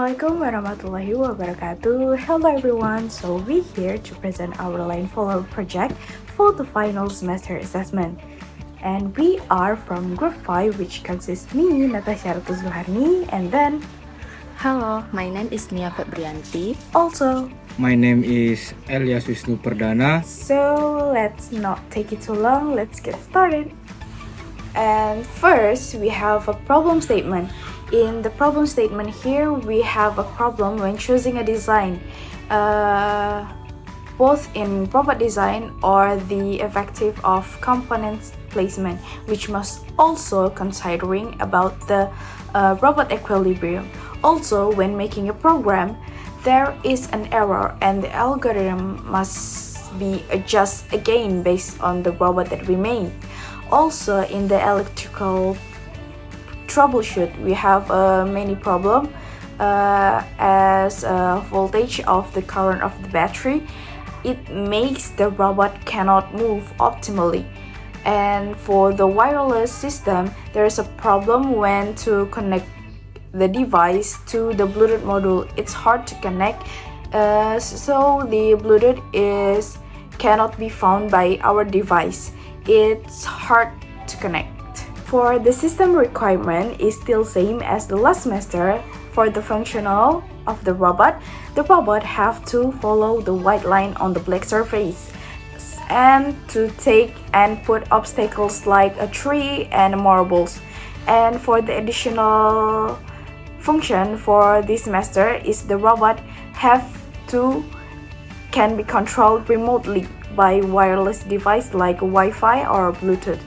Assalamualaikum warahmatullahi wabarakatuh. Hello everyone. So we here to present our line follow project for the final semester assessment. And we are from group 5, which consists me, Natasha Ratu Zuharni, and then Halo, my name is Nia Febrianti. also. My name is Elias Wisnu Perdana. So let's not take it too long. Let's get started. And first, we have a problem statement. In the problem statement here, we have a problem when choosing a design, both in robot design or the effective of components placement, which must also considering about the robot equilibrium. Also, when making a program, there is an error and the algorithm must be adjusted again based on the robot that we made. Also, in the electrical troubleshoot, we have many problem as voltage of the current of the battery. It makes the robot cannot move optimally. And for the wireless system, there is a problem when to connect the device to the Bluetooth module. It's hard to connect, so the Bluetooth cannot be found by our device. It's hard to connect. For the system requirement is still same as the last semester. For the functional of the robot have to follow the white line on the black surface and to take and put obstacles like a tree and marbles. And for the additional function for this semester is the robot can be controlled remotely by wireless device like Wi-Fi or Bluetooth.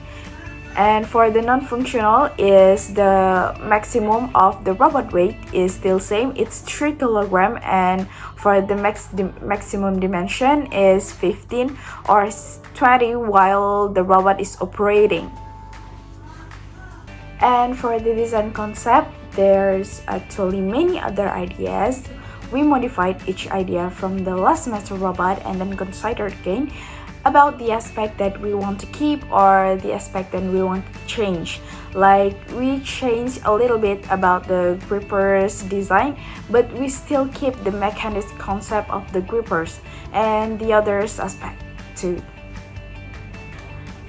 And for the non-functional is the maximum of the robot weight is still same, it's 3 kg, and for the maximum dimension is 15 or 20 while the robot is operating. And for the design concept, there's actually many other ideas. We modified each idea from the last semester robot and then considered again about the aspect that we want to keep or the aspect that we want to change. Like we changed a little bit about the grippers design, but we still keep the mechanism concept of the grippers and the others aspect too.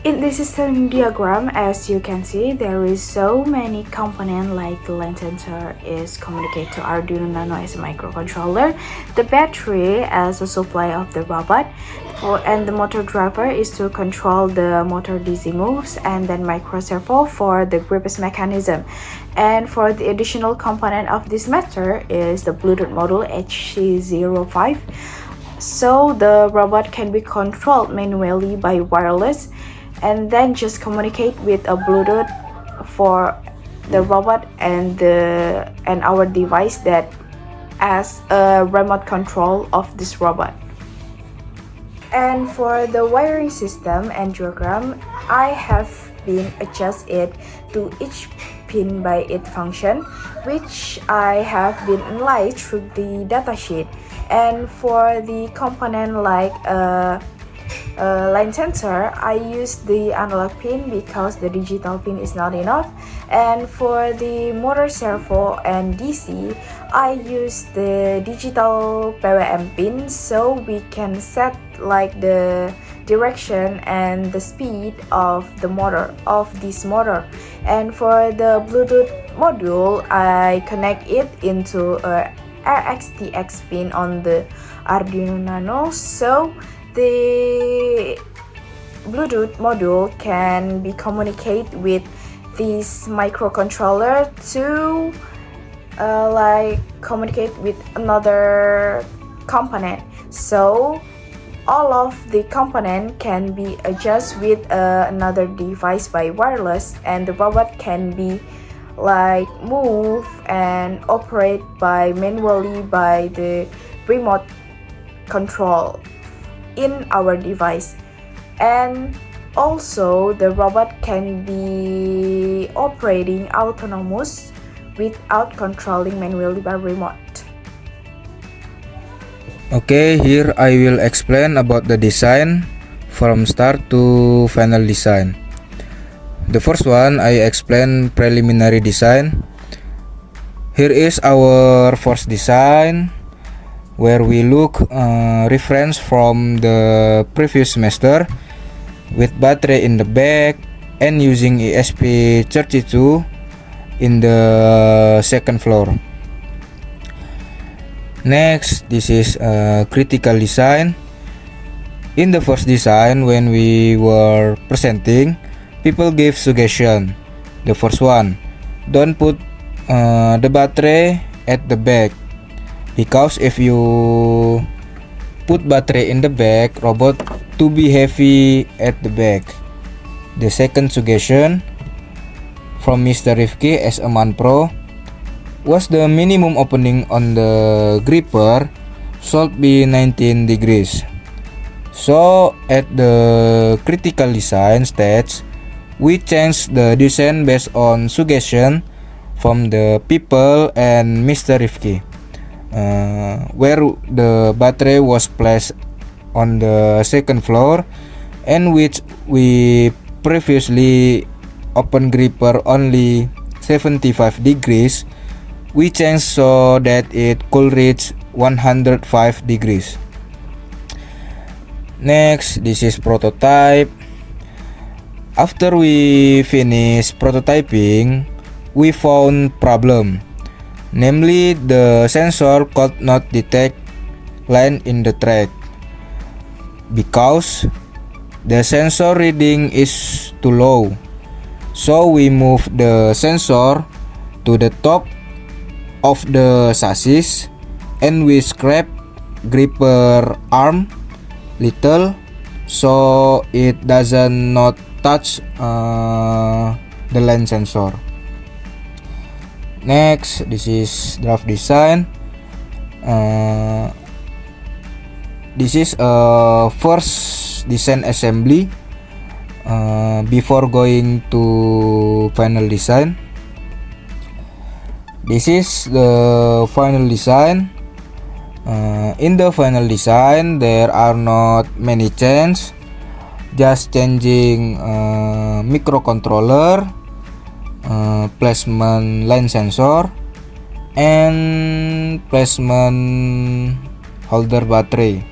In the system diagram, as you can see, there is so many components like the line sensor is communicate to Arduino Nano as a microcontroller, the battery as a supply of the robot, and the motor driver is to control the motor DC moves, and then micro servo for the grippers mechanism. And for the additional component of this method is the Bluetooth module HC05. So the robot can be controlled manually by wireless and then just communicate with a Bluetooth for the robot and our device that as a remote control of this robot. And for the wiring system and diagram, I have been adjust it to each pin by its function, which I have been analyzed through the datasheet. And for the component like line sensor, I use the analog pin because the digital pin is not enough. And for the motor servo and DC, I use the digital PWM pin so we can set like the direction and the speed of the motor of this motor. And for the Bluetooth module, I connect it into a RxTX pin on the Arduino Nano, so the Bluetooth module can be communicate with this microcontroller to communicate with another component. So all of the component can be adjusted with another device by wireless, and the robot can be move and operate by manually by the remote control in our device. And also the robot can be operating autonomous without controlling manually by remote. Okay, here I will explain about the design from start to final design. The first one I explain preliminary design. Here is our first design, where we look reference from the previous semester with battery in the back and using ESP32 in the second floor. Next, this is a critical design. In the first design, when we were presenting, people gave suggestion. The first one, don't put the battery at the back, because if you put battery in the back, robot to be heavy at the back. The second suggestion from Mr. Rifki as a Manpro was the minimum opening on the gripper should be 19 degrees. So at the critical design stage, we changed the design based on suggestion from the people and Mr. Rifki, where the battery was placed on the second floor, and which we previously open gripper only 75 degrees, we changed so that it could reach 105 degrees. Next, this is prototype. After we finish prototyping, we found problem. Namely, the sensor could not detect line in the track because the sensor reading is too low. So we move the sensor to the top of the chassis and we scrape gripper arm little so it doesn't not touch the line sensor. Next, this is draft design. This is a first design assembly before going to final design. This is the final design. In the final design, there are not many changes, just changing microcontroller, placement line sensor, and placement holder battery.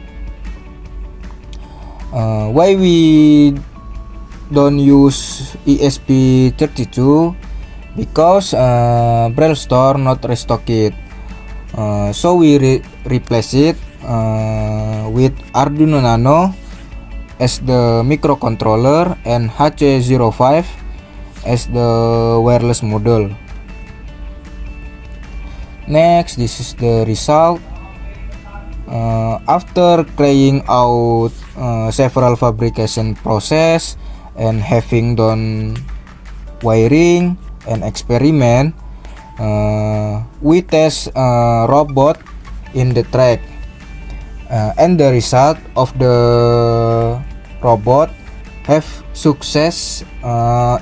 Why we don't use ESP32? Because Braille Store not restock it, so we replace it with Arduino Nano as the microcontroller and HC05 as the wireless module. Next, this is the result. After carrying out several fabrication process and having done wiring and experiment, we test robot in the track, and the result of the robot have success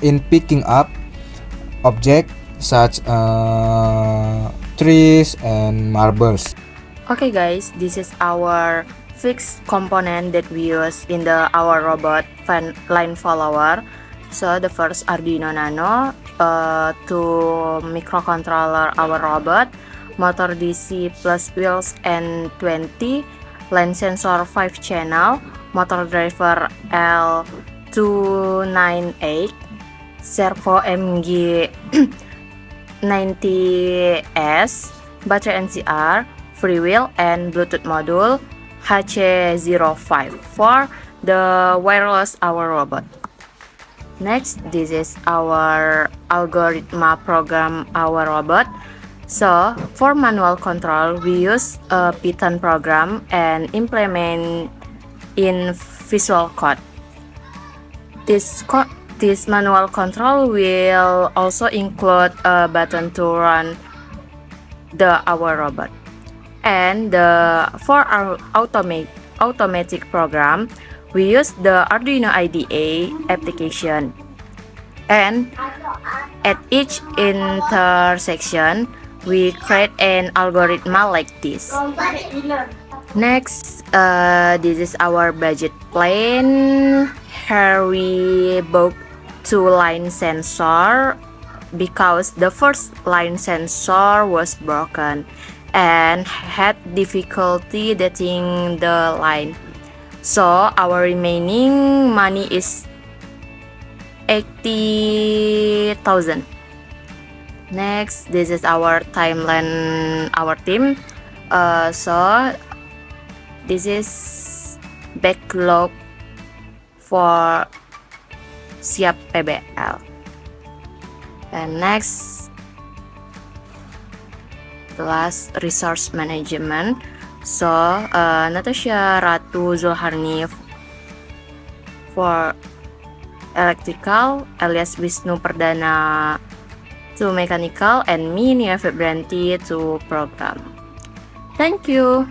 in picking up objects such trees and marbles. Okay guys, this is our fixed component that we use in our robot line follower. So the first Arduino Nano to microcontroller our robot, motor DC plus wheels N20, line sensor 5 channel, motor driver L298, servo MG 90S, battery NCR, freewheel, and Bluetooth module HC05 for the wireless our robot. Next, this is our algorithm program our robot. So for manual control, we use a Python program and implement in Visual Code. This manual control will also include a button to run our robot. And for our automatic program, we use the Arduino IDE application. And at each intersection, we create an algorithm like this. Next, this is our budget plan. Here we bought 2 line sensor because the first line sensor was broken and had difficulty dating the line. So our remaining money is 80,000. Next, this is our timeline, our team. So this is backlog for Siap PBL. And next, the last, resource management. So Natasha Ratu Zulharni for electrical, alias Wisnu Perdana to mechanical, and me Nia Febranti to program. Thank you.